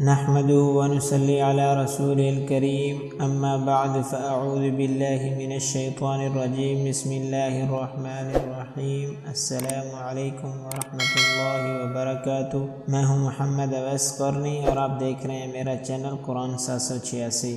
نحمده ونصلي على رسوله الكريم اما بعد فاعوذ بالله من الشیطان الرجیم بسم اللہ الرحمن الرحیم السلام علیکم ورحمۃ اللہ وبرکاتہ۔ میں ہوں محمد اویس قرنی اور آپ دیکھ رہے ہیں میرا چینل قرآن 786۔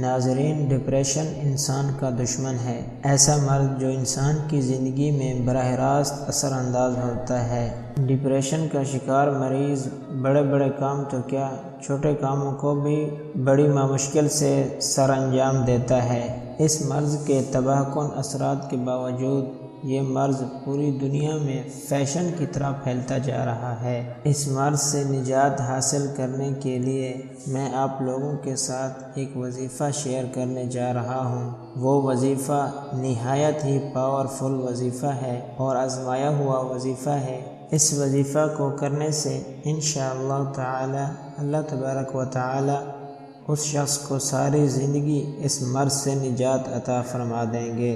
ناظرین، ڈپریشن انسان کا دشمن ہے، ایسا مرض جو انسان کی زندگی میں براہ راست اثر انداز ہوتا ہے۔ ڈپریشن کا شکار مریض بڑے بڑے کام تو کیا، چھوٹے کاموں کو بھی بڑی مشکل سے سر انجام دیتا ہے۔ اس مرض کے تباہ کن اثرات کے باوجود یہ مرض پوری دنیا میں فیشن کی طرح پھیلتا جا رہا ہے۔ اس مرض سے نجات حاصل کرنے کے لیے میں آپ لوگوں کے ساتھ ایک وظیفہ شیئر کرنے جا رہا ہوں۔ وہ وظیفہ نہایت ہی پاورفل وظیفہ ہے اور آزمایا ہوا وظیفہ ہے۔ اس وظیفہ کو کرنے سے انشاءاللہ تعالی اللہ تبارک و تعالی اس شخص کو ساری زندگی اس مرض سے نجات عطا فرما دیں گے،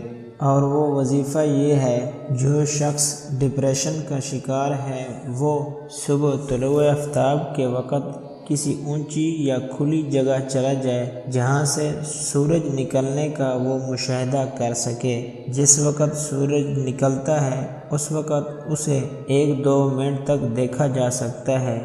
اور وہ وظیفہ یہ ہے، جو شخص ڈپریشن کا شکار ہے وہ صبح طلوع آفتاب کے وقت کسی اونچی یا کھلی جگہ چلا جائے جہاں سے سورج نکلنے کا وہ مشاہدہ کر سکے۔ جس وقت سورج نکلتا ہے اس وقت اسے 1-2 منٹ تک دیکھا جا سکتا ہے۔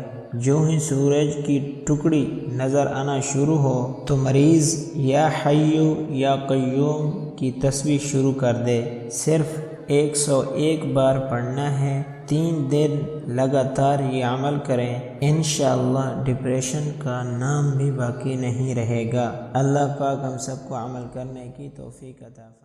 جو ہی سورج کی ٹکڑی نظر آنا شروع ہو تو مریض یا حیو یا قیوم کی تسبیح شروع کر دے۔ صرف 101 بار پڑھنا ہے، 3 دن لگاتار یہ عمل کریں، انشاءاللہ ڈپریشن کا نام بھی باقی نہیں رہے گا۔ اللہ پاک ہم سب کو عمل کرنے کی توفیق عطا فرمائے۔